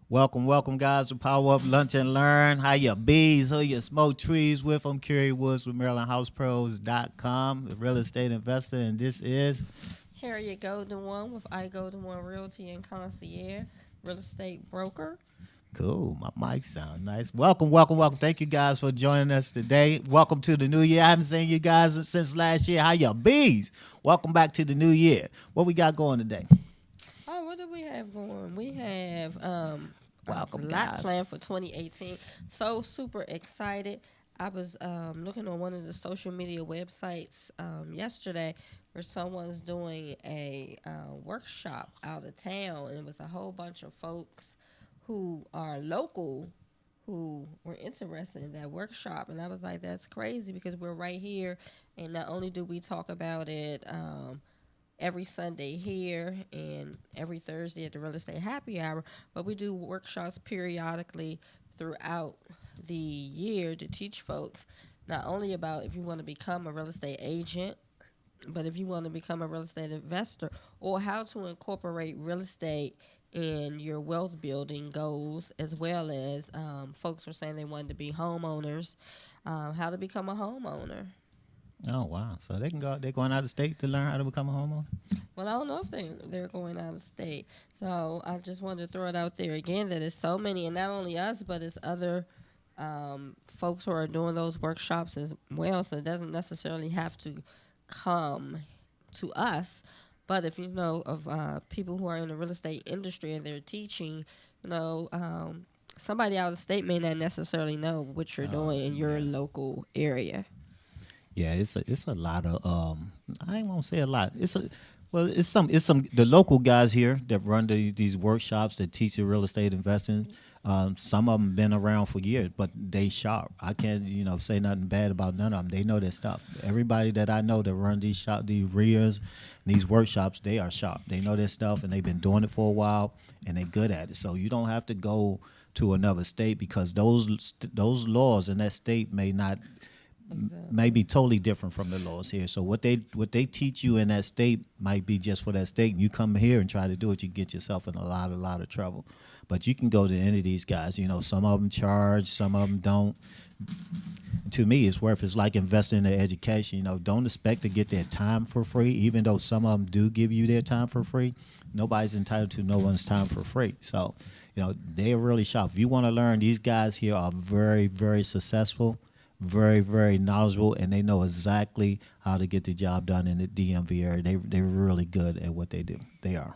Welcome, guys, to Power Up Lunch and Learn. How your bees, who you smoke trees with. I'm Kerry Woods with MarylandHousePros.com, the real estate investor, and this is Harriet Golden One with I Golden One Realty and Concierge, real estate broker. cool. My mic sound nice. Welcome. Thank you guys for joining us today. Welcome to the new year. I haven't seen you guys since last year. How your bees? Welcome back to the new year. What we got going today? Oh, what do we have going? We have a Welcome, lot guys. planned for 2018. So super excited. I was looking on one of the social media websites yesterday where someone's doing a workshop out of town, and it was a whole bunch of folks who are local who were interested in that workshop. And I was like, that's crazy because we're right here, and not only do we talk about it every Sunday here and every Thursday at the Real Estate Happy Hour, but we do workshops periodically throughout the year to teach folks not only about if you want to become a real estate agent, but if you want to become a real estate investor or how to incorporate real estate in your wealth building goals, as well as folks were saying they wanted to be homeowners, how to become a homeowner. Oh wow! So they can go. They're going out of state to learn how to become a homeowner. Well, I don't know if they're going out of state. So I just wanted to throw it out there again that it's so many, and not only us, but it's other folks who are doing those workshops as well. So it doesn't necessarily have to come to us. But if you know of people who are in the real estate industry and they're teaching, somebody out of state may not necessarily know what you're doing in your Yeah. local area. Yeah, it's a lot of I ain't gonna say a lot. It's some the local guys here that run these workshops that teach the real estate investing. Some of them been around for years, but they sharp. I can't say nothing bad about none of them. They know their stuff. Everybody that I know that run these RIAs, these workshops, they are sharp. They know their stuff, and they've been doing it for a while, and they're good at it. So you don't have to go to another state because those laws in that state may Exactly. be totally different from the laws here. So what they teach you in that state might be just for that state. And you come here and try to do it, you get yourself in a lot of trouble. But you can go to any of these guys. Some of them charge, some of them don't. To me, it's worth. It's like investing in their education. Don't expect to get their time for free, even though some of them do give you their time for free. Nobody's entitled to no one's time for free. So, they're really sharp. If you want to learn, these guys here are very, very successful, very, very knowledgeable, and they know exactly how to get the job done in the DMV area. They're really good at what they do. They are.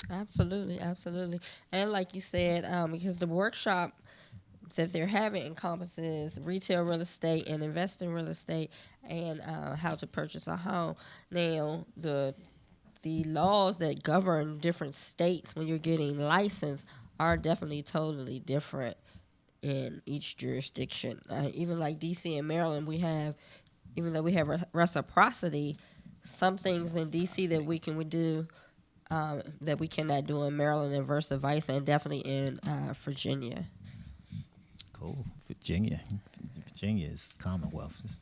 Absolutely, absolutely. And like you said, because the workshop that they're having encompasses retail real estate and investing real estate and how to purchase a home. Now, the laws that govern different states when you're getting licensed are definitely totally different in each jurisdiction. Even like DC and Maryland, even though we have reciprocity, some things in DC that we do that we cannot do in Maryland and vice versa, and definitely in Virginia. Cool. Virginia is Commonwealth. It's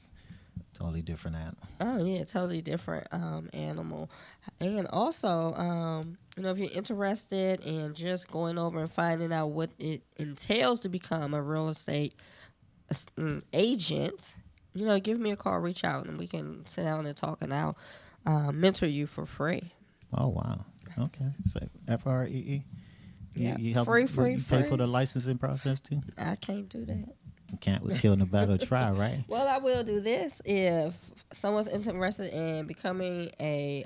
totally different animal. Oh yeah, totally different animal. And also, if you're interested in just going over and finding out what it entails to become a real estate agent, give me a call, reach out, and we can sit down and talk, and I'll mentor you for free. Oh wow. Okay. So FREE. You, Yeah, you help. free, You free, you pay for free. the licensing process too. I can't do that. You can't was killing the battle try, right? Well, I will do this if someone's interested in becoming a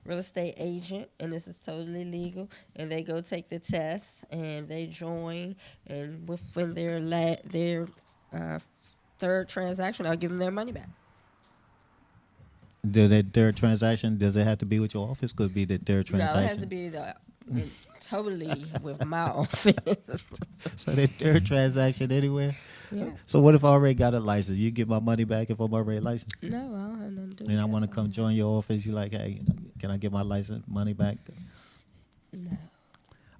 real estate agent, and this is totally legal, and they go take the test and they join, and within their uh, third transaction, I'll give them their money back. Does that third transaction? Does it have to be with your office? Could be the third No, it has to transaction. be totally with my office. So that third transaction anywhere. Yeah. So what if I already got a license? You get my money back if I'm already licensed? No, I don't have nothing to do And with I want to that. come join your office. You like, hey, can I get my license money back? No.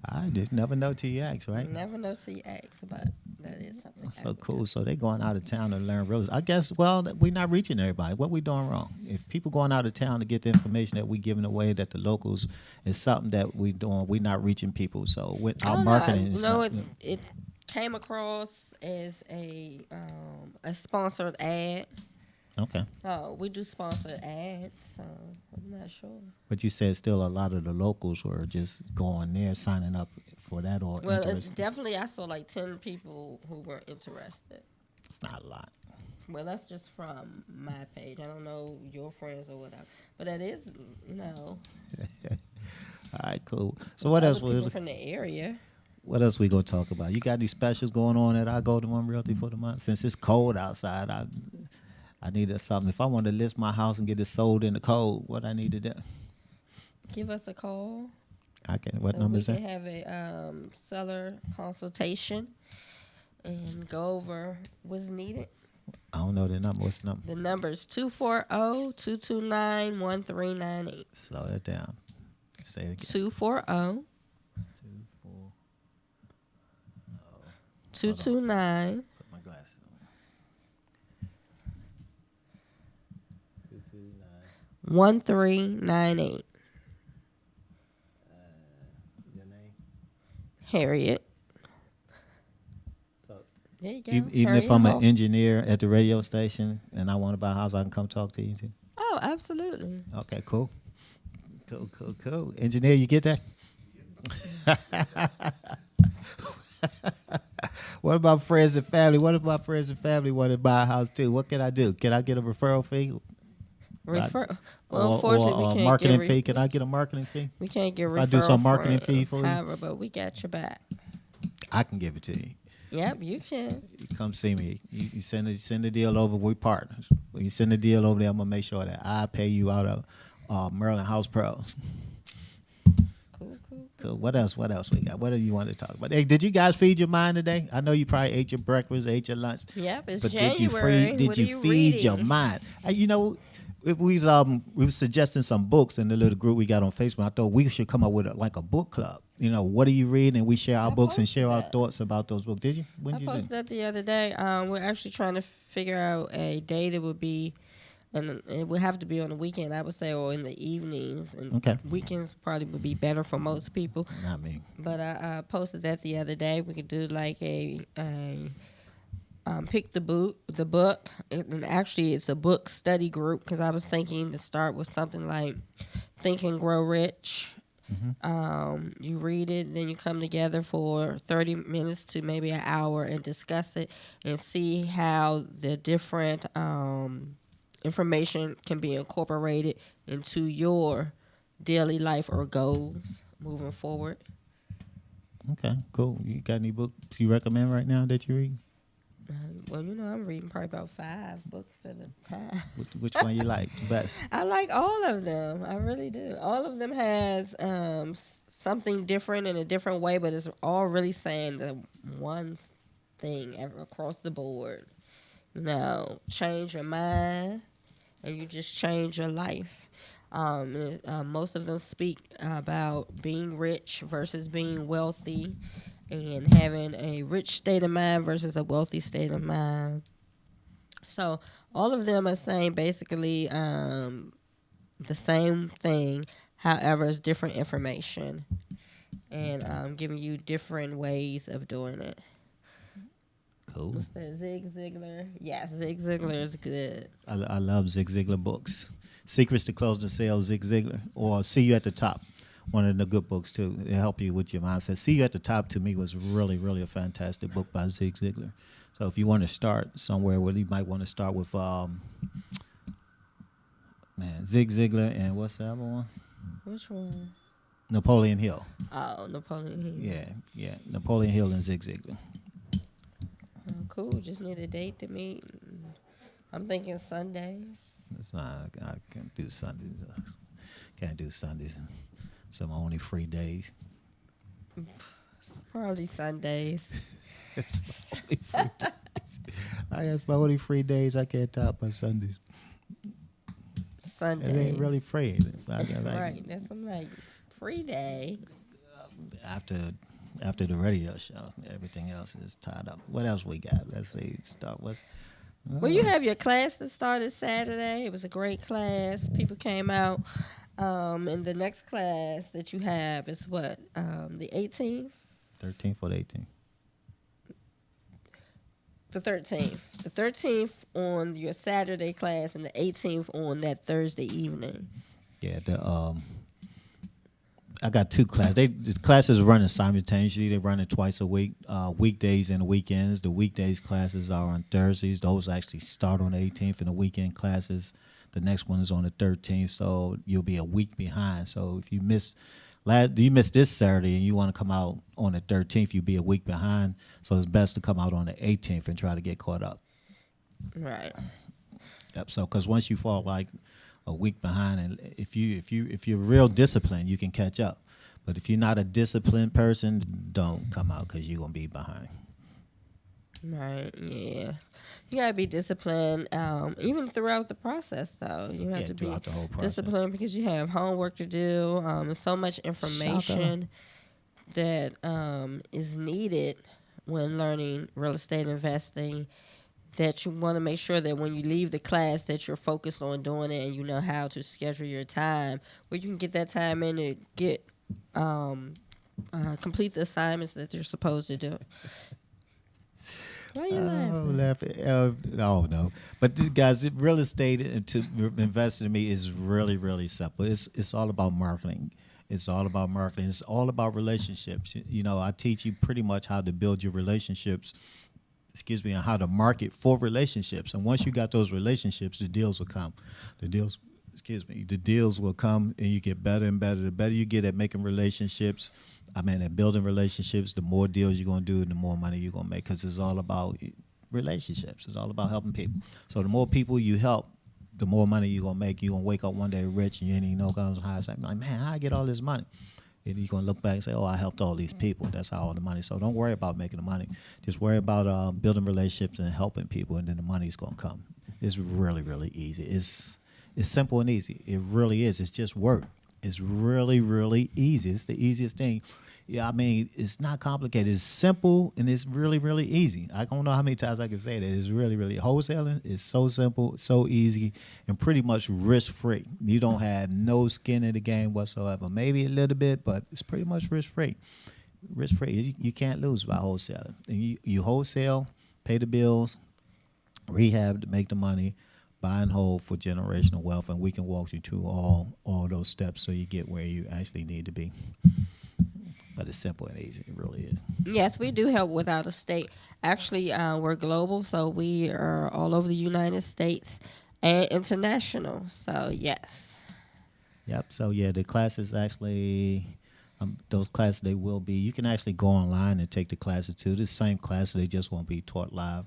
I just never know till you ask, You right? never know till you ask, but that is something. So cool. So they going out of town to learn real estate. I guess, well, we're not reaching everybody. What we doing wrong? If people going out of town to get the information that we giving away, that the locals is something that we doing, we not reaching people. So with I our don't know. marketing is not. It came across as a sponsored ad. Okay. So we do sponsored ads. So I'm not sure. But you said still a lot of the locals were just going there, signing up for that or Well, interested. definitely I saw like 10 people who were interested. It's not a lot. Well, that's just from my page. I don't know your friends or whatever, but that is, All right, cool. So what else? people from the area. What else we gonna talk about? You got any specials going on at I Go to One Realty for the month? Since it's cold outside, I needed something. If I want to list my house and get it sold in the cold, what I need to do? Give us a call. I can. What So number we is can that? have a seller consultation and go over what's needed. I don't know the number. What's the number? The number is 240-229-1398. Slow that down. Say it again. 240 229 Put my glasses on. 229. 1398. Your name? Harriet. So There you go. even Harriet if I'm Hope. an engineer at the radio station and I want to buy a house, I can come talk to you too. Oh, absolutely. Okay, cool. Cool. Engineer, you get that? What about friends and family? What if my friends and family want to buy a house too? What can I do? Can I get a referral fee? Well, Or unfortunately, we a can't marketing get fee? Can I get a marketing fee? we can't get If referral I do some marketing fee friends, for you? however, but we got your back. I can give it to you. Yep, you can. You come see me. You send the deal over. We partners. When you send the deal over there, I'm gonna make sure that I pay you out of Maryland House Pros. Cool. What else we got? What do you want to talk about? Hey, did you guys feed your mind today? I know you probably ate your breakfast, ate your lunch. Yep, it's But January. did What you are you feed your reading? mind? You know, we was suggesting some books in the little group we got on Facebook. I thought we should come up with a book club. You know, what are you reading? And we share our books and share our that. thoughts about those books. Did you? When I did you posted do? that the other day. We're actually trying to figure out a day that would be, and it would have to be on the weekend, I would say, or in the evenings. And Okay. weekends probably would be better for most people. Not me. But I posted that the other day. We could do like a pick the book, and actually it's a book study group because I was thinking to start with something like Think and Grow Rich. You read it, then you come together for 30 minutes to maybe an hour and discuss it and see how the different information can be incorporated into your daily life or goals moving forward. Okay, cool. You got any books you recommend right now that you read? Well, I'm reading probably about 5 books at a time. Which one you like the best? I like all of them. I really do. All of them has something different in a different way, but it's all really saying the one thing across the board. Change your mind, and you just change your life. Most of them speak about being rich versus being wealthy, and having a rich state of mind versus a wealthy state of mind. So all of them are saying basically the same thing, however, it's different information, and giving you different ways of doing it. Cool. What's that, Zig Ziglar? Yes, Zig Ziglar is good. I love Zig Ziglar books. Secrets to Closing Sales, Zig Ziglar, or See You at the Top. One of the good books too. It help you with your mindset. See You at the Top to me was really, really a fantastic book by Zig Ziglar. So if you want to start somewhere, you might want to start with Zig Ziglar and what's the other one? Which one? Napoleon Hill. Oh, Napoleon Hill. Yeah. Napoleon Hill and Zig Ziglar. Oh, cool. Just need a date to meet. I'm thinking Sundays. That's not. I can't do Sundays. Can't do Sundays. Some only free days. Probably Sundays. It's only free days. I guess my only free days. I can't top my Sundays. Sundays. It ain't really free. Right. That's I'm like free day. After After the radio show, everything else is tied up. What else we got? Let's see. Start what's Well, you uh, have your class that started Saturday. It was a great class. People came out. And the next class that you have is what? The 18th? 13th or the 18th. The 13th. The 13th on your Saturday class and the 18th on that Thursday evening. Yeah, I got two classes. The classes are running simultaneously. They run it twice a week, weekdays and weekends. The weekdays classes are on Thursdays. Those actually start on the 18th, and the weekend classes, the next one is on the 13th. So you'll be a week behind. So if you miss this Saturday and you want to come out on the 13th, you'll be a week behind. So it's best to come out on the 18th and try to get caught up. Right. Yep. So because once you fall like a week behind, and if you're real disciplined, you can catch up. But if you're not a disciplined person, don't come out because you're gonna be behind. Right. Yeah. You gotta be disciplined. Even throughout the process, though, you have to be throughout the whole process. disciplined because you have homework to do. There's so much information that is needed when learning real estate investing, that you want to make sure that when you leave the class that you're focused on doing it and you know how to schedule your time where you can get that time in to get complete the assignments that you're supposed to do. Why are you laughing? Oh no, but guys, real estate and to invest in me is really really simple. It's all about marketing. It's all about marketing. It's all about relationships. You know, I teach you pretty much how to build your relationships. And how to market for relationships. And once you got those relationships, the deals will come. The deals will come, and you get better and better. The better you get at making relationships, at building relationships, the more deals you're going to do and the more money you're going to make, because it's all about relationships. It's all about helping people. So the more people you help, the more money you're going to make. You're going to wake up one day rich and you ain't even know how to say, like, man, how I get all this money? And you're going to look back and say, oh, I helped all these people. That's how all the money. So don't worry about making the money. Just worry about building relationships and helping people, and then the money's going to come. It's really, really easy. It's simple and easy. It really is. It's just work. It's really, really easy. It's the easiest thing. Yeah, it's not complicated. It's simple, and it's really, really easy. I don't know how many times I can say that. It's really, really wholesaling. It's so simple, so easy, and pretty much risk-free. You don't have no skin in the game whatsoever. Maybe a little bit, but it's pretty much risk-free. Risk-free. You can't lose by wholesaling. And you wholesale, pay the bills, rehab to make the money, buy and hold for generational wealth, and we can walk you through all those steps so you get where you actually need to be. But it's simple and easy. It really is. Yes, we do help with out of state. Actually, we're global, so we are all over the United States and international. So, yes. Yep. So, yeah, the classes actually, those classes, they will be, you can actually go online and take the classes too. The same classes, they just won't be taught live.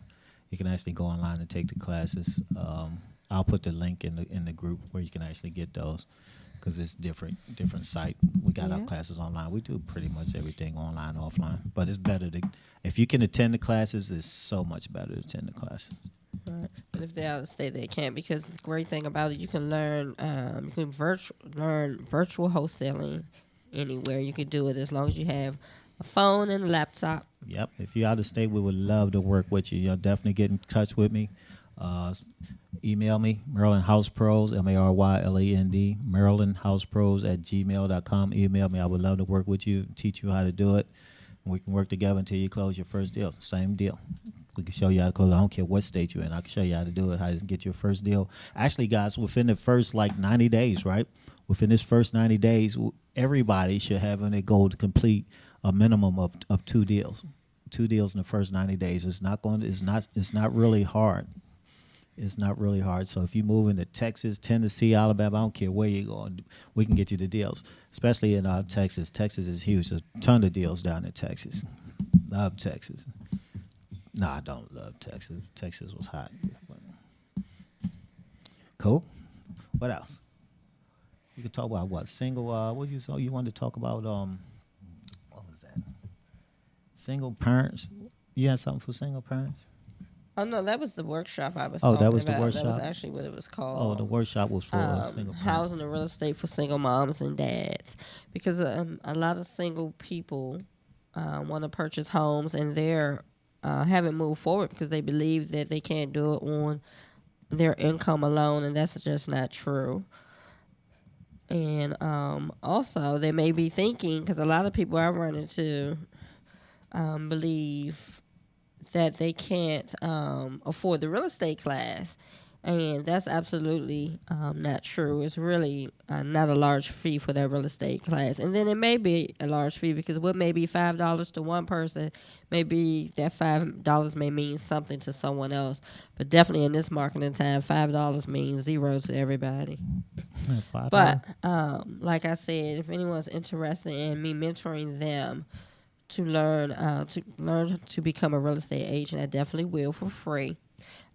You can actually go online and take the classes. I'll put the link in the group where you can actually get those. Because it's different site. We got our classes online. We do pretty much everything online, offline. But it's better if you can attend the classes, it's so much better to attend the classes. Right. But if they're out of state, they can't, because the great thing about it, you can learn learn virtual wholesaling anywhere. You can do it as long as you have a phone and a laptop. Yep. If you're out of state, we would love to work with you. You'll definitely get in touch with me. Email me, Maryland House Pros, MARYLAND, MarylandHousePros@gmail.com. Email me. I would love to work with you, teach you how to do it. And we can work together until you close your first deal. Same deal. We can show you how to close. I don't care what state you're in. I can show you how to do it, how to get your first deal. Actually, guys, within the first 90 days, right? Within this first 90 days, everybody should have a goal to complete a minimum of 2 deals. 2 deals in the first 90 days. It's not really hard. It's not really hard. So if you move into Texas, Tennessee, Alabama, I don't care where you're going, we can get you the deals. Especially in Texas. Texas is huge. There's a ton of deals down in Texas. Love Texas. No, I don't love Texas. Texas was hot. Cool. What else? You could talk about what? Single, what you wanted to talk about, what was that? Single parents. You had something for single parents? Oh, no, that was the workshop I was talking about. Oh, that was the workshop? That was actually what it was called. Oh, the workshop was for single parents. Housing and real estate for single moms and dads. Because a lot of single people want to purchase homes, and they're haven't moved forward because they believe that they can't do it on their income alone, and that's just not true. And also, they may be thinking, because a lot of people I run into believe that they can't afford the real estate class. And that's absolutely not true. It's really not a large fee for that real estate class. And then it may be a large fee because what may be $5 to one person, maybe that $5 may mean something to someone else. But definitely in this marketing time, $5 means zero to everybody. $5. But like I said, if anyone's interested in me mentoring them to learn to become a real estate agent, I definitely will for free.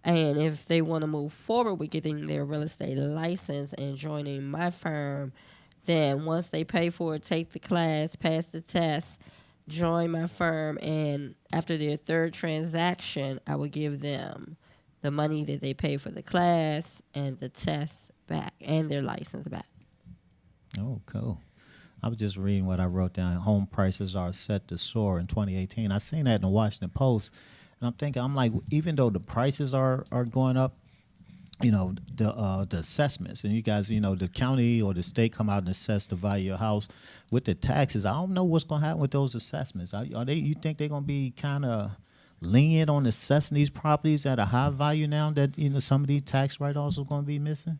And if they want to move forward with getting their real estate license and joining my firm, then once they pay for it, take the class, pass the test, join my firm, and after their third transaction, I will give them the money that they pay for the class and the test back and their license back. Oh, cool. I was just reading what I wrote down. Home prices are set to soar in 2018. I seen that in the Washington Post, and I'm thinking, I'm like, even though the prices are going up, the assessments, and you guys, the county or the state come out and assess the value of your house with the taxes. I don't know what's going to happen with those assessments. Are they? You think they're going to be kind of lenient on assessing these properties at a high value now that some of these tax write-offs are going to be missing?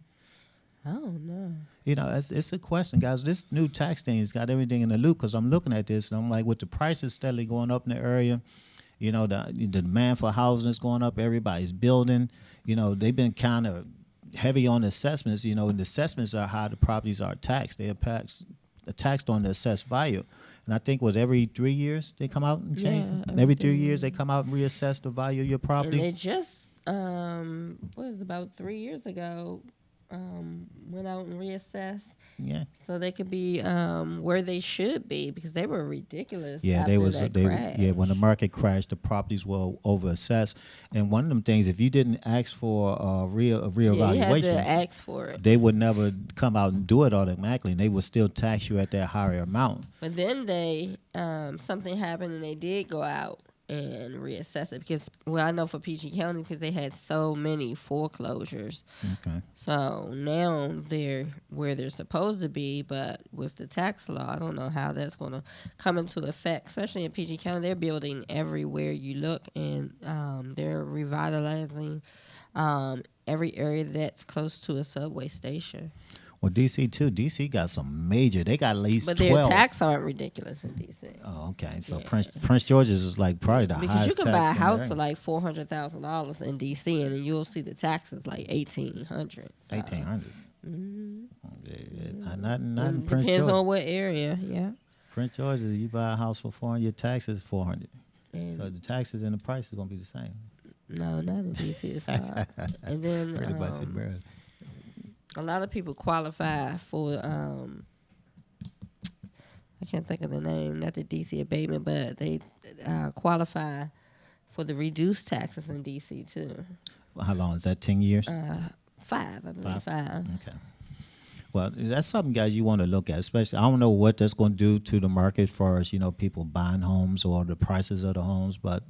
I don't know. It's a question, guys. This new tax thing has got everything in the loop because I'm looking at this and I'm like, with the prices steadily going up in the area, the demand for housing is going up. Everybody's building. They've been kind of heavy on assessments. And the assessments are how the properties are taxed. They are taxed on the assessed value. And I think every 3 years they come out and change. Yeah, Every 3 years they come out and reassess the value of your property. And they just about 3 years ago went out and reassessed. Yeah. So they could be where they should be because they were ridiculous. Yeah, after that crash. when the market crashed, the properties were overassessed. And one of them things, if you didn't ask for a reevaluation, you had to ask for it. They would never come out and do it automatically, and they would still tax you at that higher amount. But then they something happened and they did go out and reassess it because, I know for PG County because they had so many foreclosures. Okay. So now they're where they're supposed to be, but with the tax law, I don't know how that's going to come into effect, especially in PG County. They're building everywhere you look, and they're revitalizing every area that's close to a subway station. Well, D.C. too. D.C. got some major. They got at least But 12. their tax aren't ridiculous in D.C. Oh, okay. So Yeah. Prince George's is like probably the Because highest you can tax buy a in the house area. for like $400,000 in D.C. and then you'll see the taxes like $1,800. So. 1,800. Mm-hmm. Not in Prince Depends George. on what area, yeah. Prince George, you buy a house for 400, your taxes $400. And So the taxes and the price is gonna be the same. no, not in D.C. It's not. And then Pretty much embarrassing. a lot of people qualify for I can't think of the name, not the D.C. abatement, but they qualify for the reduced taxes in D.C. too. How long is that? 10 years? 5, I believe. 5. Okay. Well, that's something, guys, you want to look at. Especially, I don't know what that's going to do to the market as far as people buying homes or the prices of the homes, but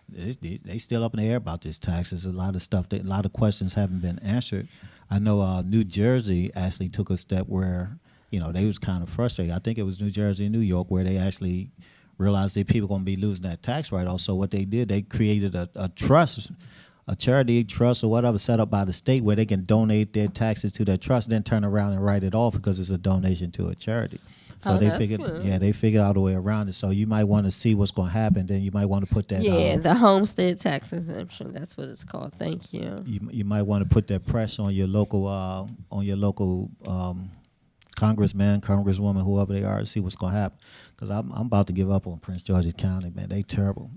they still up in the air about this taxes. A lot of stuff, a lot of questions haven't been answered. I know New Jersey actually took a step where they was kind of frustrated. I think it was New Jersey and New York where they actually realized that people going to be losing that tax write-off. So what they did, they created a trust, a charity trust or whatever set up by the state where they can donate their taxes to that trust, then turn around and write it off because it's a donation to a charity. So they figured, they figured out a way around it. So you might want to see what's going to happen. Then you might want to put that. Yeah, the homestead tax exemption. That's what it's called. Thank you. You might want to put that pressure on your local congressman, congresswoman, whoever they are, to see what's going to happen. Because I'm about to give up on Prince George's County, man. They terrible.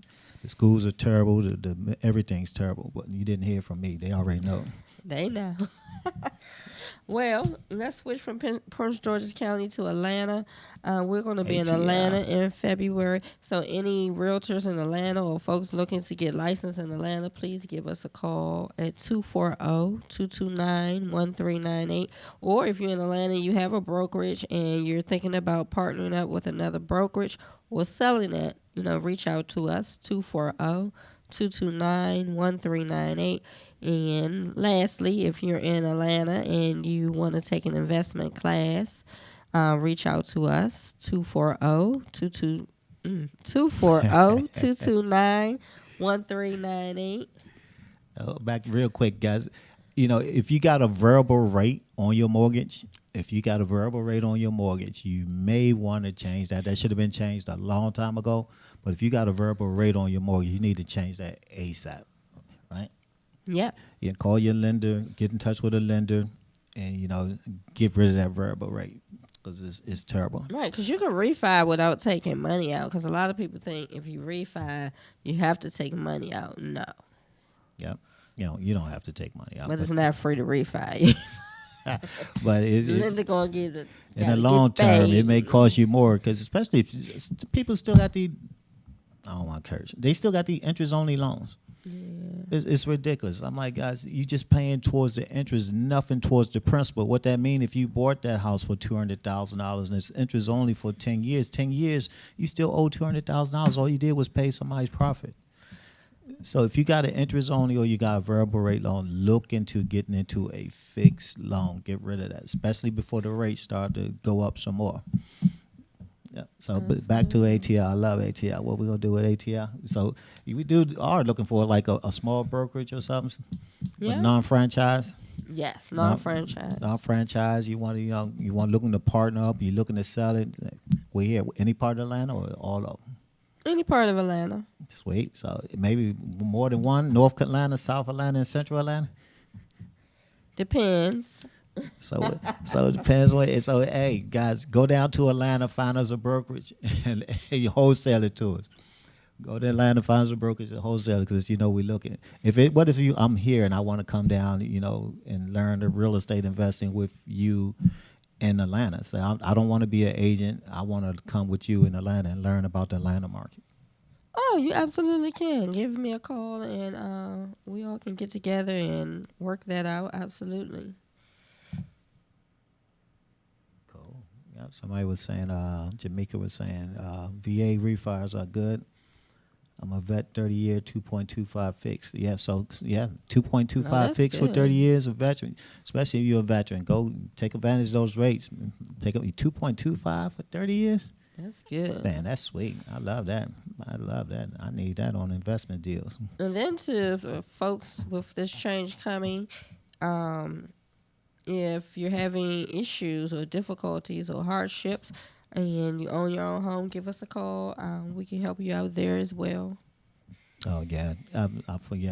The schools are terrible. The everything's terrible. But you didn't hear from me. They already know. They know. Well, let's switch from Prince George's County to Atlanta. We're going to be in ATL. Atlanta in February. So, any realtors in Atlanta or folks looking to get licensed in Atlanta, please give us a call at 240-229-1398. Or if you're in Atlanta, you have a brokerage and you're thinking about partnering up with another brokerage or selling it, reach out to us, 240-229-1398. And lastly, if you're in Atlanta and you want to take an investment class, reach out to us, 240-229-1398. Back real quick, guys. If you got a variable rate on your mortgage, you may want to change that. That should have been changed a long time ago. But if you got a variable rate on your mortgage, you need to change that ASAP, right? Yep. You call your lender, get in touch with a lender, and get rid of that variable rate because it's terrible. Right, because you can refi without taking money out. Because a lot of people think if you refi, you have to take money out. No. Yep. You don't have to take money out. But it's not free to refi. But the lender going to give it. In the long term, it may cost you more because especially if people still got I don't want to curse. They still got the interest-only loans. Yeah. It's ridiculous. I'm like, guys, you just paying towards the interest, nothing towards the principal. What that mean if you bought that house for $200,000 and it's interest only for 10 years, you still owe $200,000. All you did was pay somebody's profit. So if you got an interest only or you got a variable rate loan, look into getting into a fixed loan. Get rid of that, especially before the rates start to go up some more. Yeah. So but back to ATL. I love ATL. What we gonna do with ATL? So we are looking for like a small brokerage or something, Yeah. non-franchise. Yes, non-franchise. Non-franchise. You want looking to partner up. You looking to sell it. We're here. Any part of Atlanta or all of them? Any part of Atlanta. Sweet. So maybe more than one. North Atlanta, South Atlanta, and Central Atlanta. Depends. So it depends what. So hey, guys, go down to Atlanta, find us a brokerage, and you wholesale it to us. Go to Atlanta, find us a brokerage, and wholesale it because we looking. What if I'm here and I want to come down, and learn the real estate investing with you in Atlanta. So I don't want to be an agent. I want to come with you in Atlanta and learn about the Atlanta market. Oh, you absolutely can. Give me a call and we all can get together and work that out. Absolutely. Cool. Yep. Somebody was saying, Jamaica was saying, VA refis are good. I'm a vet, 30-year, 2.25 fixed. Yeah, 2.25 fixed for 30 years of veteran. Especially if you're a veteran, go take advantage of those rates. Take up 2.25 for 30 years. That's good. Man, that's sweet. I love that. I need that on investment deals. And then to folks with this change coming, if you're having issues or difficulties or hardships and you own your own home, give us a call. We can help you out there as well. Oh, yeah.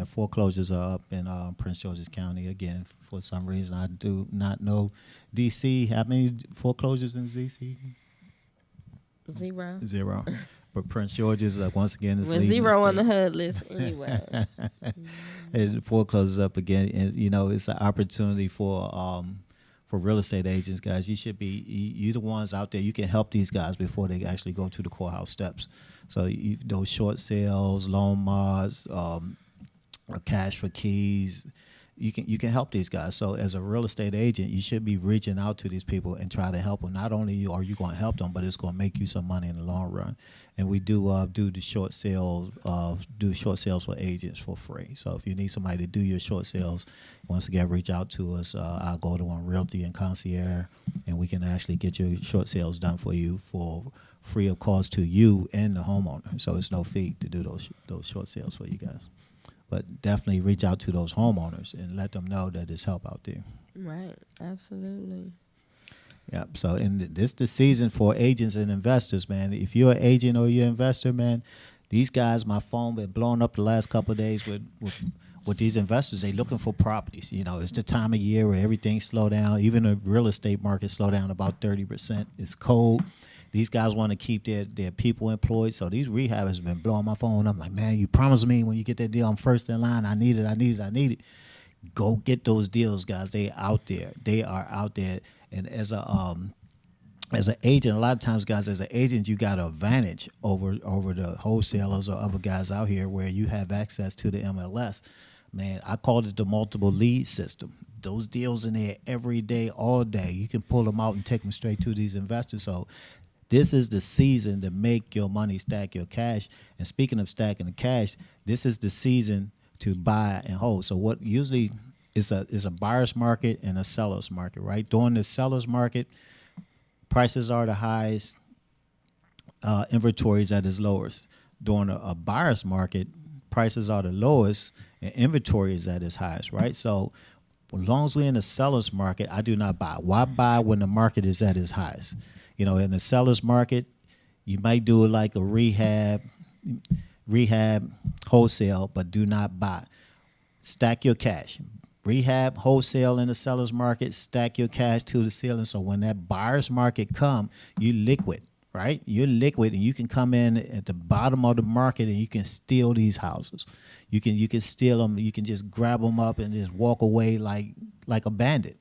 Foreclosures are up in Prince George's County again. For some reason, I do not know D.C. How many foreclosures in D.C.? Zero. But Prince George's, once again, is leading zero on the HUD list anyway. And foreclosures up again. And, it's an opportunity for real estate agents, guys. You should be, you're the ones out there. You can help these guys before they actually go to the courthouse steps. So those short sales, loan mods, cash for keys, you can help these guys. So as a real estate agent, you should be reaching out to these people and try to help them. Not only are you going to help them, but it's going to make you some money in the long run. And we do the short sales, for agents for free. So if you need somebody to do your short sales, once again, reach out to us. I'll go to one Realty and Concierge, and we can actually get your short sales done for you for free of cost to you and the homeowner. So it's no fee to do those short sales for you guys. But definitely reach out to those homeowners and let them know that there's help out there. Right. Absolutely. Yeah. So this the season for agents and investors, man. If you're an agent or you're an investor, man, these guys, my phone been blowing up the last couple of days with these investors. They looking for properties. It's the time of year where everything slow down. Even the real estate market slow down about 30%. It's cold. These guys want to keep their people employed. So these rehabbers have been blowing my phone up. I'm like, man, you promised me when you get that deal, I'm first in line. I need it. Go get those deals, guys. They out there. They are out there. And as an agent, a lot of times, guys, as an agent, you got an advantage over the wholesalers or other guys out here where you have access to the MLS. Man, I call it the multiple lead system. Those deals in there every day, all day. You can pull them out and take them straight to these investors. So this is the season to make your money, stack your cash. And speaking of stacking the cash, this is the season to buy and hold. So what usually is a buyer's market and a seller's market, right? During the seller's market, prices are the highest, inventories at its lowest. During a buyer's market, prices are the lowest and inventory is at its highest, right? So as long as we're in the seller's market, I do not buy. Why buy when the market is at its highest? You know, in the seller's market, you might do it like a rehab wholesale, but do not buy. Stack your cash. Rehab wholesale in the seller's market, stack your cash to the ceiling. So when that buyer's market come, you liquid, right? You're liquid, and you can come in at the bottom of the market and you can steal these houses. You can steal them. You can just grab them up and just walk away like a bandit,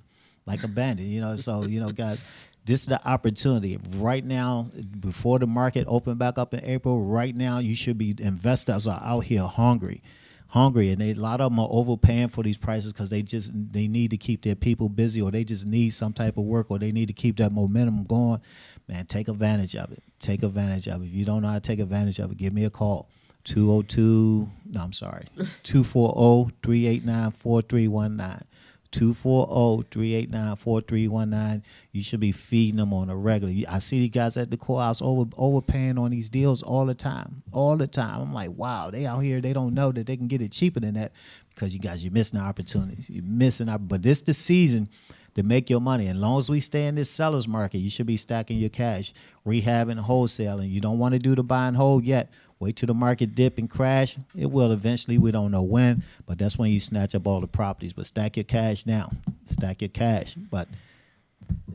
like a bandit. You know, so guys. This is the opportunity right now before the market open back up in April. Right now, you should be investors are out here hungry, and a lot of them are overpaying for these prices because they need to keep their people busy, or they just need some type of work, or they need to keep that momentum going. Man, take advantage of it. Take advantage of it. If you don't know how to take advantage of it, give me a call. 240-389-4319. 240-389-4319. You should be feeding them on a regular. I see these guys at the courthouse overpaying on these deals all the time. I'm like, wow, they out here, they don't know that they can get it cheaper than that because you're missing the opportunities. You're missing out. But this the season to make your money. And as long as we stay in this seller's market, you should be stacking your cash, rehabbing, wholesaling. You don't want to do the buy and hold yet. Wait till the market dip and crash. It will eventually. We don't know when, but that's when you snatch up all the properties. But stack your cash now. Stack your cash. But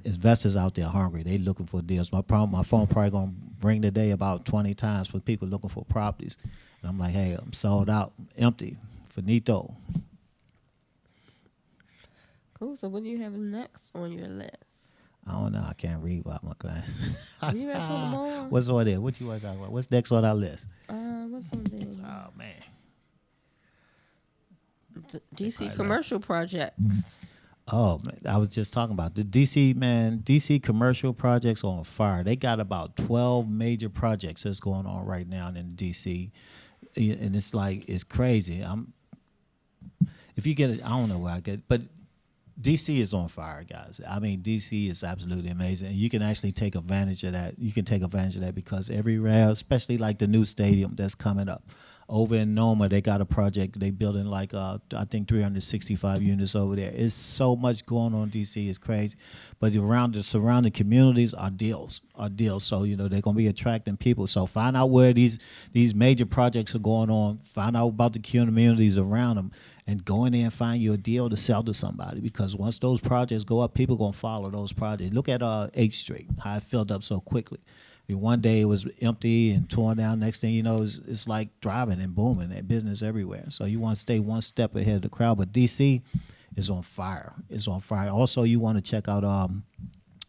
investors out there hungry. They looking for deals. My phone probably going to ring today about 20 times for people looking for properties. And I'm like, hey, I'm sold out, empty, finito. Cool. So what do you have next on your list? I don't know. I can't read without my glasses. You ready to put them on? What's on there? What you want to talk about? What's next on our list? What's on there? Oh, man. DC commercial projects. Oh, man. I was just talking about the DC, man. DC commercial projects on fire. They got about 12 major projects that's going on right now in DC. And it's like, it's crazy. If you get it, I don't know where I get it, but DC is on fire, guys. I mean, DC is absolutely amazing. And you can actually take advantage of that. You can take advantage of that because every round, especially like the new stadium that's coming up. Over in Noma, they got a project. They building like, I think 365 units over there. It's so much going on in DC. It's crazy. But around the surrounding communities are deals. So, they're going to be attracting people. So find out where these major projects are going on. Find out about the communities around them. And go in there and find you a deal to sell to somebody, because once those projects go up, people going to follow those projects. Look at 8th Street, how it filled up so quickly. I mean, one day it was empty and torn down. Next thing you know, it's like thriving and booming and business everywhere. So you want to stay one step ahead of the crowd. But D.C. is on fire. It's on fire. Also, you want to check out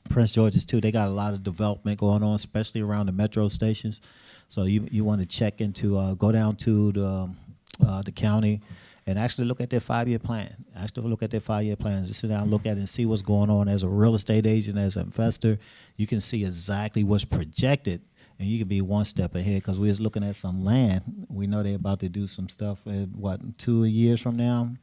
Prince George's, too. They got a lot of development going on, especially around the metro stations. So you want to check into, go down to the county, and actually look at their 5-year plan. Actually look at their 5-year plans. Just sit down and look at it and see what's going on. As a real estate agent, as an investor, you can see exactly what's projected, and you can be one step ahead, because we was looking at some land. We know they're about to do some stuff, 2 years from now,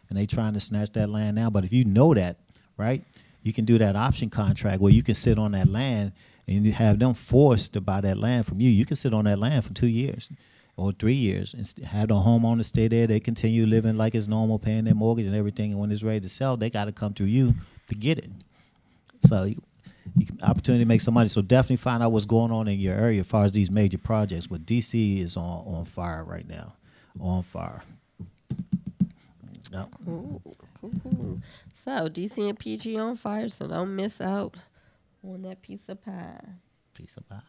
and they trying to snatch that land now. But if you know that, right, you can do that option contract where you can sit on that land and you have them forced to buy that land from you. You can sit on that land for 2 years. Or 3 years, and have the homeowner stay there. They continue living like it's normal, paying their mortgage and everything. And when it's ready to sell, they got to come through you to get it. So you opportunity to make some money. So definitely find out what's going on in your area as far as these major projects. But DC is on fire right now, on fire. Yep. Cool. So DC and PG on fire. So don't miss out on that piece of pie. Piece of pie.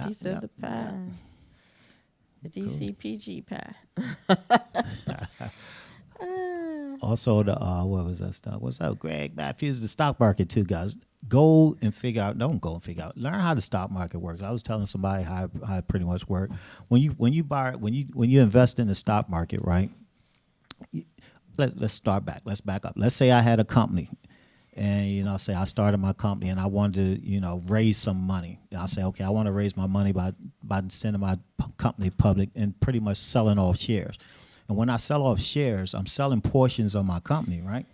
Piece of the pie. The DC PG pie. Also, the what was that stuff? What's up, Greg Matthews? The stock market too, guys. Go and figure out. Don't go and figure out. Learn how the stock market works. I was telling somebody how it pretty much work. When you invest in the stock market, right? Let's start back. Let's back up. Let's say I had a company, and say I started my company, and I wanted to raise some money. And I say, okay, I want to raise my money by sending my company public and pretty much selling off shares. And when I sell off shares, I'm selling portions of my company, right?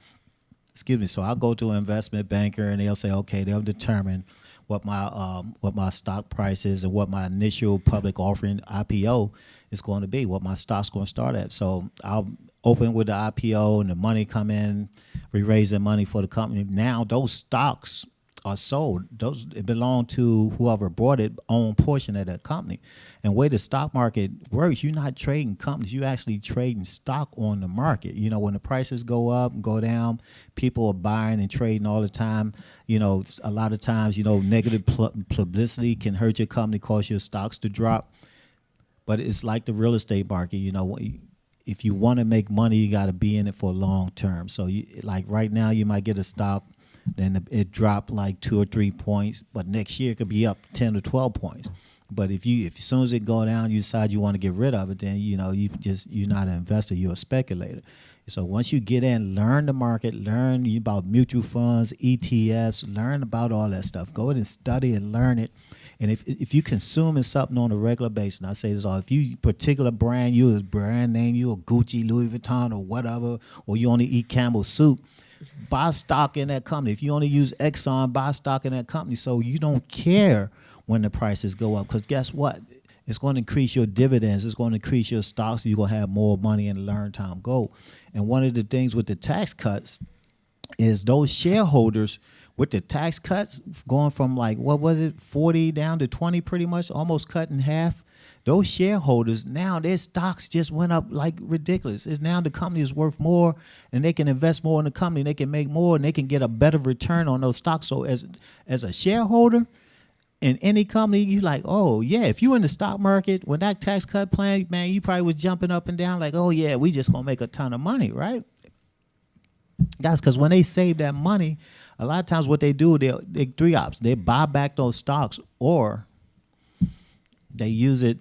Excuse me. So I'll go to an investment banker, and they'll say, okay, they'll determine what my stock price is and what my initial public offering IPO is going to be, what my stock's going to start at. So I'll open with the IPO, and the money come in, we raise the money for the company. Now those stocks are sold. Those it belong to whoever bought it, own portion of that company. And the way the stock market works, you're not trading companies, you actually trading stock on the market. When the prices go up and go down, people are buying and trading all the time. A lot of times, negative publicity can hurt your company, cause your stocks to drop. But it's like the real estate market. If you want to make money, you got to be in it for long term. So like right now, you might get a stock, then it dropped like 2 or 3 points, but next year it could be up 10 or 12 points. But if as soon as it go down, you decide you want to get rid of it, then you're not an investor, you're a speculator. So once you get in, learn the market, learn about mutual funds, ETFs, learn about all that stuff. Go ahead and study and learn it. And if you consuming something on a regular basis, and I say this all, if you particular brand, you a brand name, you a Gucci, Louis Vuitton, or whatever, or you only eat Campbell soup, buy stock in that company. If you only use Exxon, buy stock in that company, so you don't care when the prices go up. Because guess what? It's going to increase your dividends. It's going to increase your stocks. So you're going to have more money in the long time goal. And one of the things with the tax cuts is those shareholders with the tax cuts going from like, what was it, 40 down to 20 pretty much, almost cut in half. Those shareholders, now their stocks just went up like ridiculous. It's now the company is worth more, and they can invest more in the company. They can make more, and they can get a better return on those stocks. So as a shareholder in any company, you like, oh, yeah, if you in the stock market, when that tax cut plan, man, you probably was jumping up and down like, oh, yeah, we just going to make a ton of money, right? Guys, because when they save that money, a lot of times what they do, they three options. They buy back those stocks, or they use it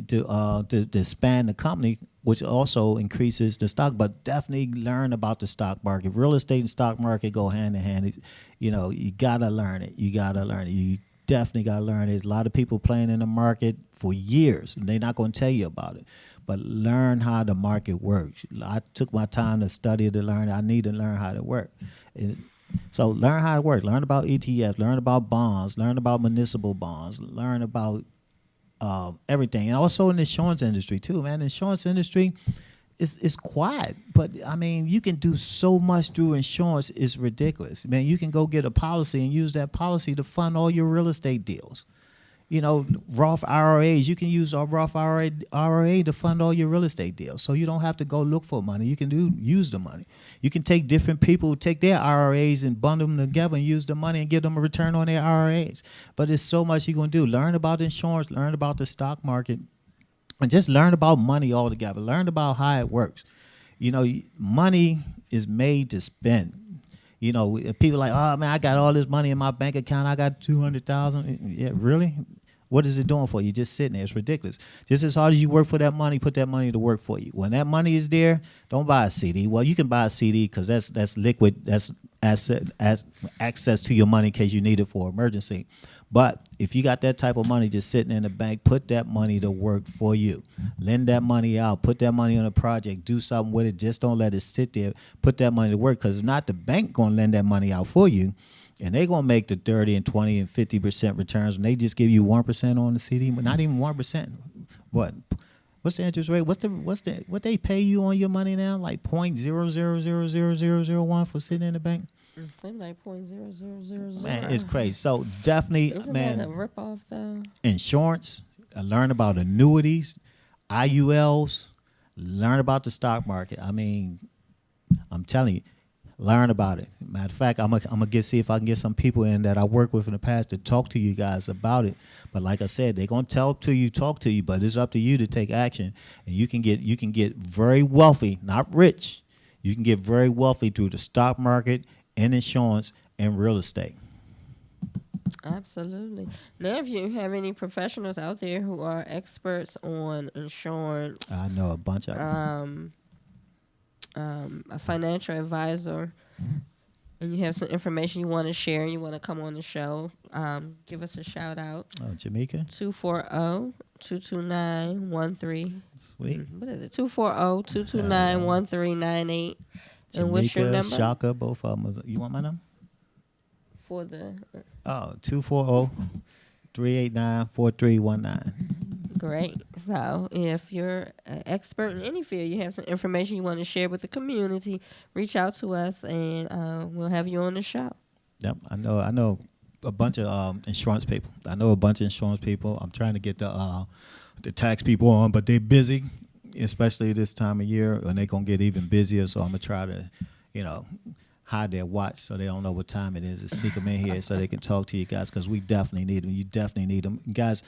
to expand the company, which also increases the stock. But definitely learn about the stock market. Real estate and stock market go hand in hand. You gotta learn it. You definitely gotta learn it. A lot of people playing in the market for years, and they're not going to tell you about it. But learn how the market works. I took my time to study to learn. I need to learn how to work. So learn how it works. Learn about ETFs. Learn about bonds. Learn about municipal bonds. Learn about everything. And also in the insurance industry too, man. The insurance industry is quiet, but I mean, you can do so much through insurance. It's ridiculous, man. You can go get a policy and use that policy to fund all your real estate deals. Roth IRAs, you can use a Roth IRA to fund all your real estate deals. So you don't have to go look for money. You can use the money. You can take different people, take their IRAs and bundle them together and use the money and give them a return on their IRAs. But there's so much you're going to do. Learn about insurance, learn about the stock market, and just learn about money altogether. Learn about how it works. Money is made to spend. People like, oh, man, I got all this money in my bank account. I got $200,000. Yeah, really? What is it doing for you? Just sitting there. It's ridiculous. Just as hard as you work for that money, put that money to work for you. When that money is there, don't buy a CD. Well, you can buy a CD because that's liquid. That's access to your money in case you need it for emergency. But if you got that type of money just sitting in the bank, put that money to work for you. Lend that money out. Put that money on a project. Do something with it. Just don't let it sit there. Put that money to work, because if not, the bank going to lend that money out for you, and they're going to make the 30 and 20 and 50% returns, and they just give you 1% on the CD, but not even 1%. What's the interest rate? What they pay you on your money now? Like 0.000001 for sitting in the bank? It seems like 0.0000. Man, it's crazy. So definitely, Isn't man, that a ripoff though? Insurance, learn about annuities, IULs, learn about the stock market. I mean, I'm telling you, learn about it. Matter of fact, I'm gonna see if I can get some people in that I worked with in the past to talk to you guys about it. But like I said, they're gonna talk to you, but it's up to you to take action, and you can get very wealthy, not rich. You can get very wealthy through the stock market and insurance and real estate. Absolutely. Now, if you have any professionals out there who are experts on insurance, I know a bunch of them. um, a financial advisor, and you have some information you want to share and you want to come on the show, give us a shout out. Oh, Jamaica, 240-229-13. sweet. What is it? 240-229-1398. And what's your Jamaica, number Shaka, both of them. You want my number? for the Oh, 240-389-4319. great? So, if you're an expert in any field, you have some information you want to share with the community, reach out to us and we'll have you on the show. Yep, I know a bunch of insurance people. I know a bunch of insurance people. I'm trying to get the tax people on, but they're busy, especially this time of year, and they're gonna get even busier. So I'm gonna try to, hide their watch so they don't know what time it is, and sneak them in here so they can talk to you guys, because we definitely need them. You definitely need them, guys.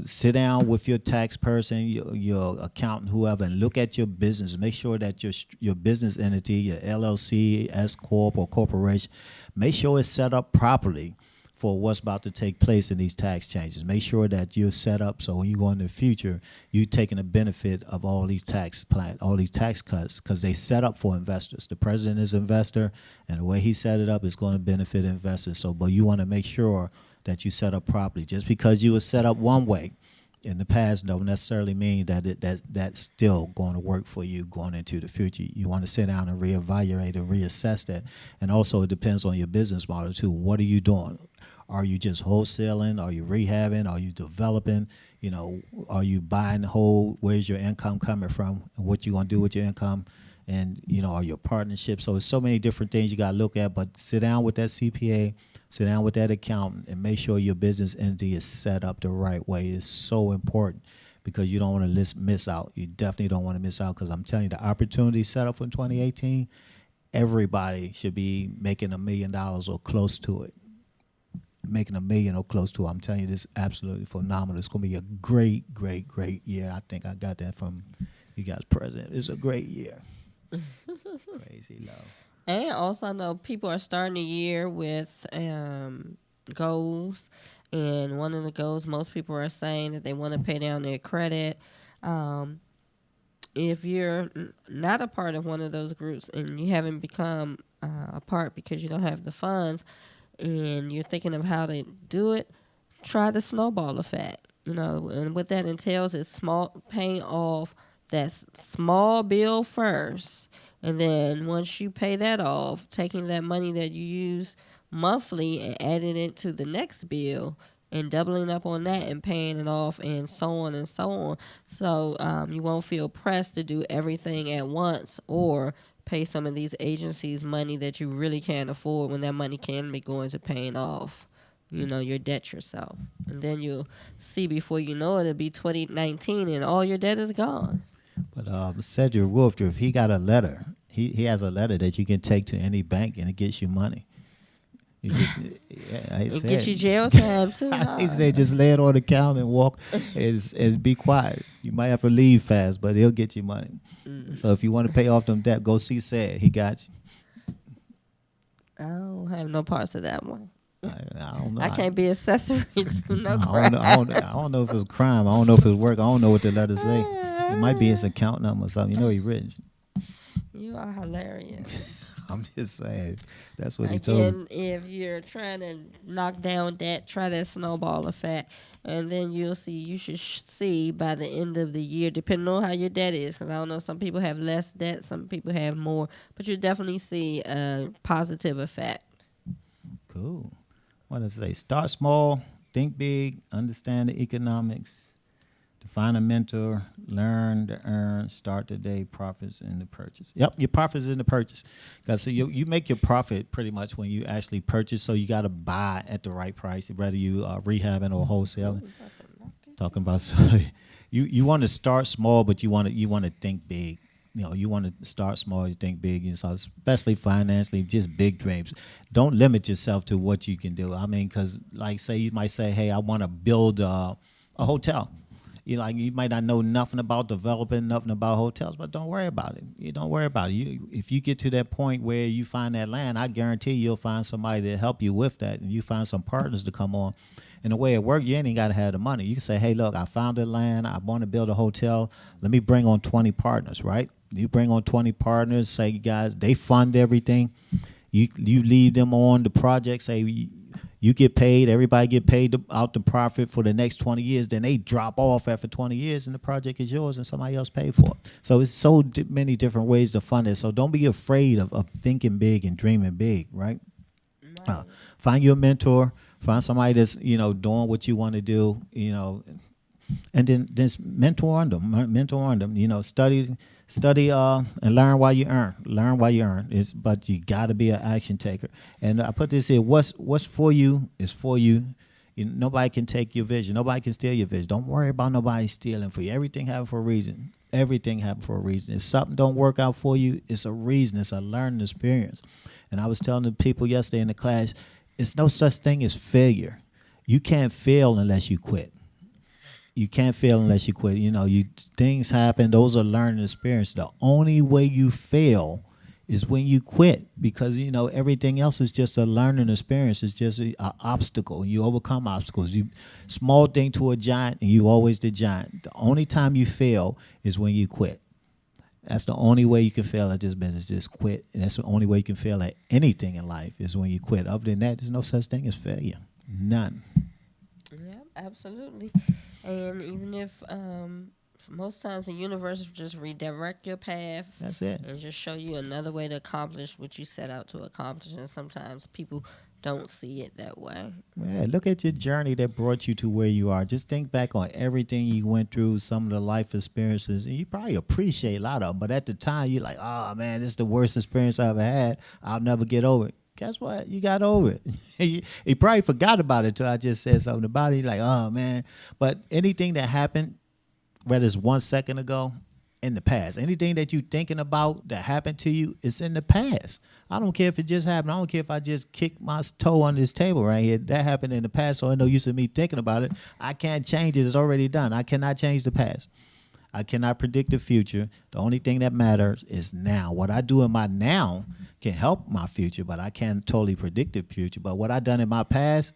Sit down with your tax person, your accountant, whoever, and look at your business. Make sure that your business entity, your LLC, S corp or corporation, make sure it's set up properly for what's about to take place in these tax changes. Make sure that you're set up so when you go in the future, you're taking the benefit of all these tax cuts, because they set up for investors. The president is an investor, and the way he set it up is going to benefit investors. So, but you want to make sure that you set up properly. Just because you were set up one way in the past don't necessarily mean that that's still going to work for you going into the future. You want to sit down and reevaluate and reassess that. And also, it depends on your business model too. What are you doing? Are you just wholesaling? Are you rehabbing? Are you developing? Are you buying whole? Where's your income coming from? And what you gonna do with your income? And are your partnerships? So it's so many different things you gotta look at. But sit down with that CPA, sit down with that accountant, and make sure your business entity is set up the right way. It's so important, because you don't want to miss out. You definitely don't want to miss out, because I'm telling you, the opportunity set up for 2018, everybody should be making $1 million or close to it. Making $1 million or close to it. I'm telling you, this is absolutely phenomenal. It's going to be a great, great, great year. I think I got that from you guys, president. It's a great year. Crazy love. And also, I know people are starting the year with goals. And one of the goals, most people are saying that they want to pay down their credit. If you're not a part of one of those groups and you haven't become a part because you don't have the funds, and you're thinking of how to do it, try the snowball effect. And what that entails is paying off that small bill first, and then once you pay that off, taking that money that you use monthly and adding it to the next bill and doubling up on that and paying it off, and so on and so on. So you won't feel pressed to do everything at once, or pay some of these agencies money that you really can't afford, when that money can be going to paying off, your debt yourself. And then you'll see, before you know it, it'll be 2019 and all your debt is gone. But Cedric Woodruff, he got a letter. He has a letter that you can take to any bank, and it gets you money. It gets you jail time too. He said, just lay it on the counter and walk, and be quiet. You might have to leave fast, but he'll get you money. Mm-hmm. So if you want to pay off them debt, go see Ced. He got you. I don't have no parts of that one. I don't know. I can't be accessory to no crime. I don't know if it's crime. I don't know if it's work. I don't know what the letter say. It might be his account number or something. He rich. You are hilarious. I'm just saying. That's what he told me. If you're trying to knock down debt, try that snowball effect. And then you'll see, you should see by the end of the year, depending on how your debt is, because I don't know, some people have less debt, some people have more, but you definitely see a positive effect. Cool. What does it say? Start small, think big, understand the economics, define a mentor, learn to earn, start the day, profits in the purchase. Yep, your profits in the purchase. Because you make your profit pretty much when you actually purchase, so you got to buy at the right price, whether you are rehabbing or wholesaling. Talking about, so you want to start small, but you want to think big. You want to start small, you think big, so especially financially, just big dreams. Don't limit yourself to what you can do. I mean, because you might say, hey, I want to build a hotel. You might not know nothing about developing, nothing about hotels, but don't worry about it. You don't worry about it. If you get to that point where you find that land, I guarantee you'll find somebody to help you with that, and you find some partners to come on. And the way it works, you ain't even got to have the money. You can say, hey, look, I found the land. I want to build a hotel. Let me bring on 20 partners, right? You bring on 20 partners, say, you guys, they fund everything. You leave them on the project, say, you get paid, everybody get paid out the profit for the next 20 years, then they drop off after 20 years and the project is yours and somebody else paid for it. So it's so many different ways to fund it. So don't be afraid of thinking big and dreaming big, right? Find your mentor, find somebody that's, doing what you want to do, and then mentor on them, study and learn while you earn. But you got to be an action taker. And I put this here: what's for you is for you. Nobody can take your vision. Nobody can steal your vision. Don't worry about nobody stealing for you. Everything happens for a reason. Everything happens for a reason. If something don't work out for you, it's a reason. It's a learning experience. And I was telling the people yesterday in the class, it's no such thing as failure. You can't fail unless you quit. You can't fail unless you quit. Things happen. Those are learning experiences. The only way you fail is when you quit, because everything else is just a learning experience. It's just an obstacle. You overcome obstacles. Small thing to a giant, and you always the giant. The only time you fail is when you quit. That's the only way you can fail at this business. Just quit. And that's the only way you can fail at anything in life is when you quit. Other than that, there's no such thing as failure. None. Yeah, absolutely. And even if most times the universe will just redirect your path. That's it. And just show you another way to accomplish what you set out to accomplish. And sometimes people don't see it that way. Yeah, look at your journey that brought you to where you are. Just think back on everything you went through, some of the life experiences, and you probably appreciate a lot of them. But at the time, you're like, oh, man, this is the worst experience I ever had. I'll never get over it. Guess what? You got over it. You probably forgot about it until I just said something about it. You're like, oh, man. But anything that happened, whether it's 1 second ago, in the past. Anything that you're thinking about that happened to you, it's in the past. I don't care if it just happened. I don't care if I just kicked my toe on this table right here. That happened in the past, so I no use of me thinking about it. I can't change it. It's already done. I cannot change the past. I cannot predict the future. The only thing that matters is now. What I do in my now can help my future, but I can't totally predict the future. But what I done in my past,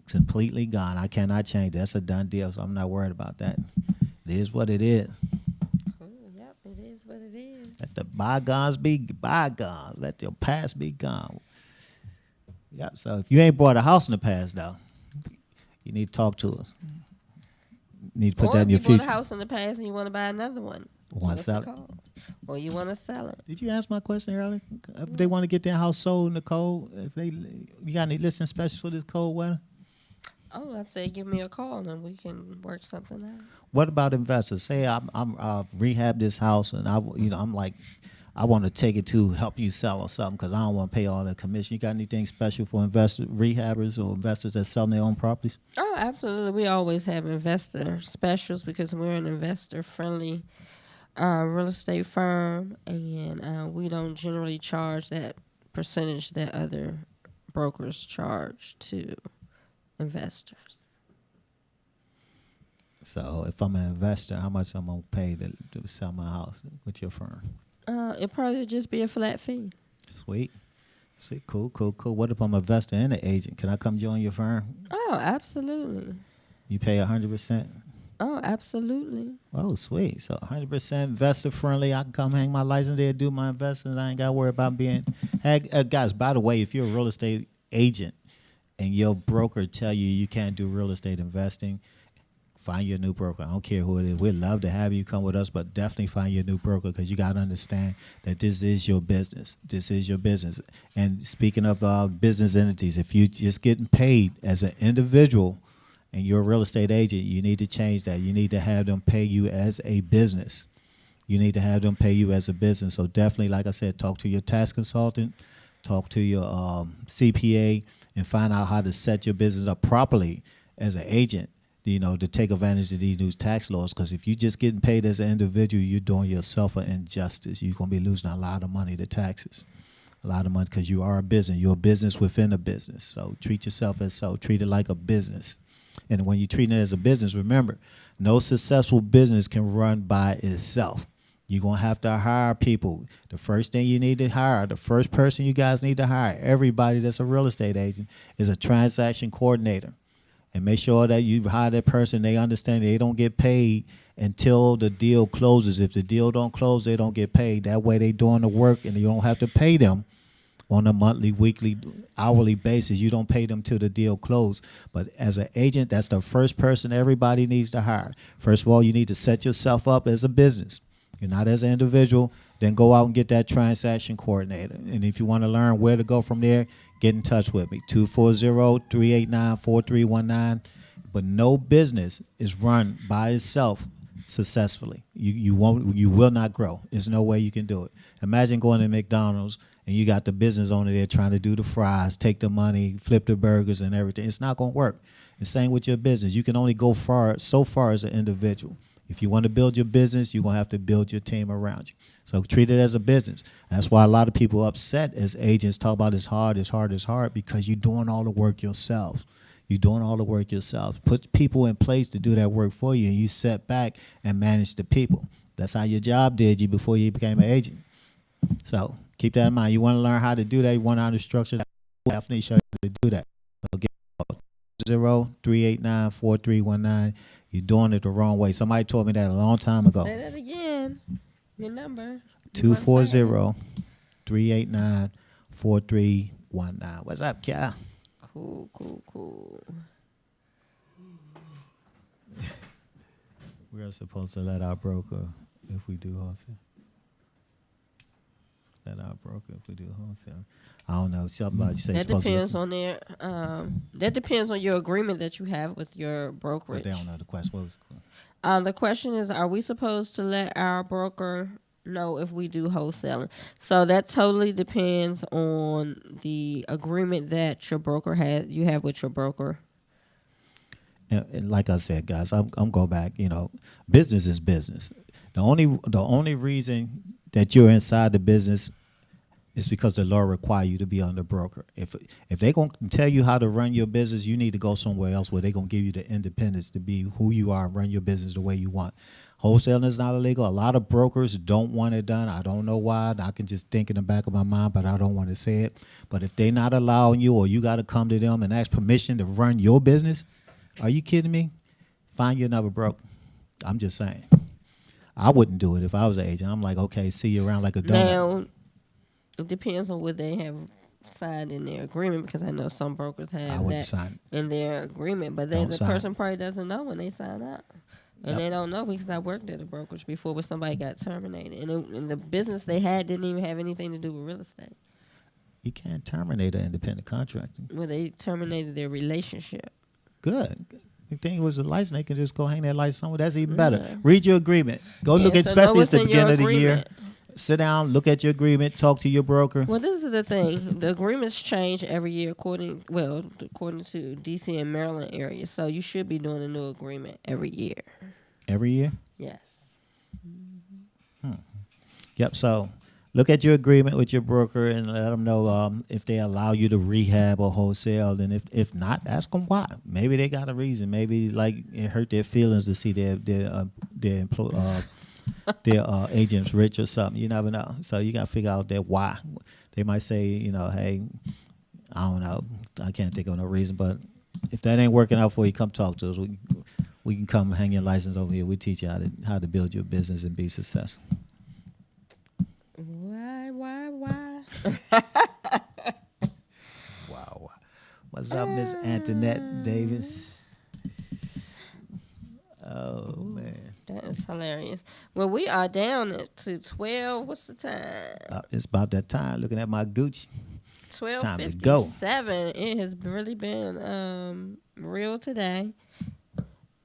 completely gone. I cannot change. That's a done deal, so I'm not worried about that. It is what it is. Yep, it is what it is. Let the bygones be bygones. Let your past be gone. Yep. So if you ain't bought a house in the past, though, you need to talk to us. You need to put that in your future. Or if you bought a house in the past and you want to buy another one. Want to sell it? Or you want to sell it. Did you ask my question earlier? If they want to get their house sold in the cold, you got any listing specials for this cold weather? Oh, I'd say give me a call and we can work something out. What about investors? Say I'm rehab this house and I'm like, I want to take it to help you sell or something because I don't want to pay all the commission. You got anything special for rehabbers or investors that selling their own properties? Oh, absolutely. We always have investor specials because we're an investor-friendly real estate firm, and we don't generally charge that percentage that other brokers charge to investors. So if I'm an investor, how much I'm going to pay to sell my house with your firm? It'd probably just be a flat fee. Sweet. See, cool. What if I'm an investor and an agent? Can I come join your firm? Oh, absolutely. You pay 100%? Oh, absolutely. Oh, sweet. So 100% investor friendly. I can come hang my license there, do my investments. I ain't got to worry about being... guys, by the way, if you're a real estate agent and your broker tell you can't do real estate investing, find your new broker. I don't care who it is. We'd love to have you come with us, but definitely find your new broker because you got to understand that this is your business. This is your business. And speaking of business entities, if you're just getting paid as an individual and you're a real estate agent, you need to change that. You need to have them pay you as a business. You need to have them pay you as a business. So definitely, like I said, talk to your tax consultant, talk to your CPA, and find out how to set your business up properly as an agent, to take advantage of these new tax laws. Because if you're just getting paid as an individual, you're doing yourself an injustice. You're going to be losing a lot of money to taxes. A lot of money because you are a business. You're a business within a business. So treat yourself as so. Treat it like a business. And when you treat it as a business, remember, no successful business can run by itself. You're going to have to hire people. The first thing you need to hire, the first person you guys need to hire, everybody that's a real estate agent, is a transaction coordinator. And make sure that you hire that person. They understand they don't get paid until the deal closes. If the deal don't close, they don't get paid. That way they doing the work and you don't have to pay them on a monthly, weekly, hourly basis. You don't pay them till the deal closed. But as an agent, that's the first person everybody needs to hire. First of all, you need to set yourself up as a business. You're not as an individual. Then go out and get that transaction coordinator. And if you want to learn where to go from there, get in touch with me, 240-389-4319. But no business is run by itself successfully. You will not grow. There's no way you can do it. Imagine going to McDonald's and you got the business owner there trying to do the fries, take the money, flip the burgers and everything. It's not going to work. The same with your business. You can only go so far as an individual. If you want to build your business, you're going to have to build your team around you. So treat it as a business. That's why a lot of people upset as agents talk about it's hard, because you're doing all the work yourself. You're doing all the work yourself. Put people in place to do that work for you, and you sit back and manage the people. That's how your job did you before you became an agent. So keep that in mind. You want to learn how to do that. You want to know how to structure that. We'll definitely show you how to do that. So get 0-389-4319. You're doing it the wrong way. Somebody told me that a long time ago. Say that again. Your number. 240-389-4319. What's up, Kia? Cool. We're supposed to let our broker if we do wholesale. Let our broker if we do wholesale. I don't know. Somebody say that depends on their. That depends on your agreement that you have with your brokerage. But they don't know the question. What was the question? The question is, are we supposed to let our broker know if we do wholesaling? So that totally depends on the agreement that your broker has. You have with your broker. And like I said, guys, I'm going back. Business is business. The only reason that you're inside the business is because the law require you to be under broker. If they're going to tell you how to run your business, you need to go somewhere else where they're going to give you the independence to be who you are and run your business the way you want. Wholesaling is not illegal. A lot of brokers don't want it done. I don't know why. I can just think in the back of my mind, but I don't want to say it. But if they're not allowing you, or you got to come to them and ask permission to run your business, are you kidding me? Find you another broker. I'm just saying. I wouldn't do it if I was an agent. I'm like, okay, see you around like a donut. Now, it depends on what they have signed in their agreement, because I know some brokers have that in their agreement, but then the person probably doesn't know when they sign up. And they don't know, because I worked at a brokerage before where somebody got terminated. And the business they had didn't even have anything to do with real estate. You can't terminate an independent contractor. Well, they terminated their relationship. Good. The thing was a license, they can just go hang that license somewhere. That's even better. Read your agreement. Go look at, especially at the beginning of the year. Sit down, look at your agreement, talk to your broker. Well, this is the thing. The agreements change every year according to D.C. and Maryland area. So you should be doing a new agreement every year. Every year? Yes. Yep. So look at your agreement with your broker and let them know if they allow you to rehab or wholesale. And if not, ask them why. Maybe they got a reason. Maybe like it hurt their feelings to see their agents rich or something. You never know. So you got to figure out that why. They might say, hey, I don't know. I can't think of no reason. But if that ain't working out for you, come talk to us. We can come hang your license over here. We teach you how to build your business and be successful. Why? Wow. What's up, Miss Antoinette Davis? Oh, man. That is hilarious. Well, we are down to 12. What's the time? It's about that time. Looking at my Gucci. 12:57. It has really been real today.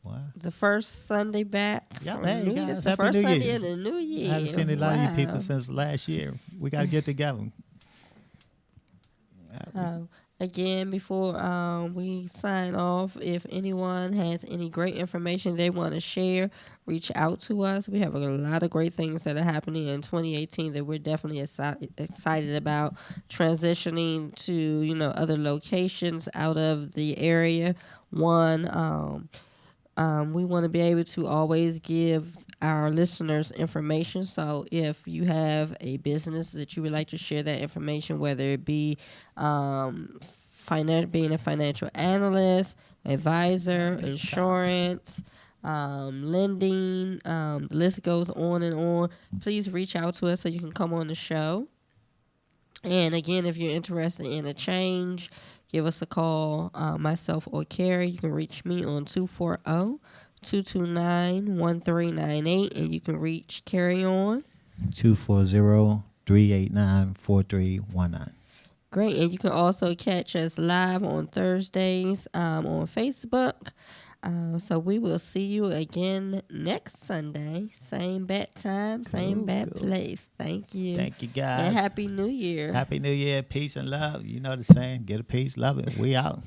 Wow. The first Sunday back. Yeah, hey, guys, guys, the Happy first New Sunday Year. of the new year. I haven't seen a lot of you people since last year. We got to get together. Again, before we sign off, if anyone has any great information they want to share, reach out to us. We have a lot of great things that are happening in 2018 that we're definitely excited about. Transitioning to other locations out of the area, One, we want to be able to always give our listeners information. So if you have a business that you would like to share that information, whether it be being a financial analyst, advisor, insurance, lending, the list goes on and on, please reach out to us so you can come on the show. And again, if you're interested in a change, give us a call, myself or Carrie. You can reach me on 240-229-1398, and you can reach Carrie on. 240-389-4319. Great. And you can also catch us live on Thursdays on Facebook. So we will see you again next Sunday. Same bat time, same bat place. Thank you. Thank you, And guys. Happy New Year. Happy New Year. Peace and love. You know the saying. Get a piece, love it. We out.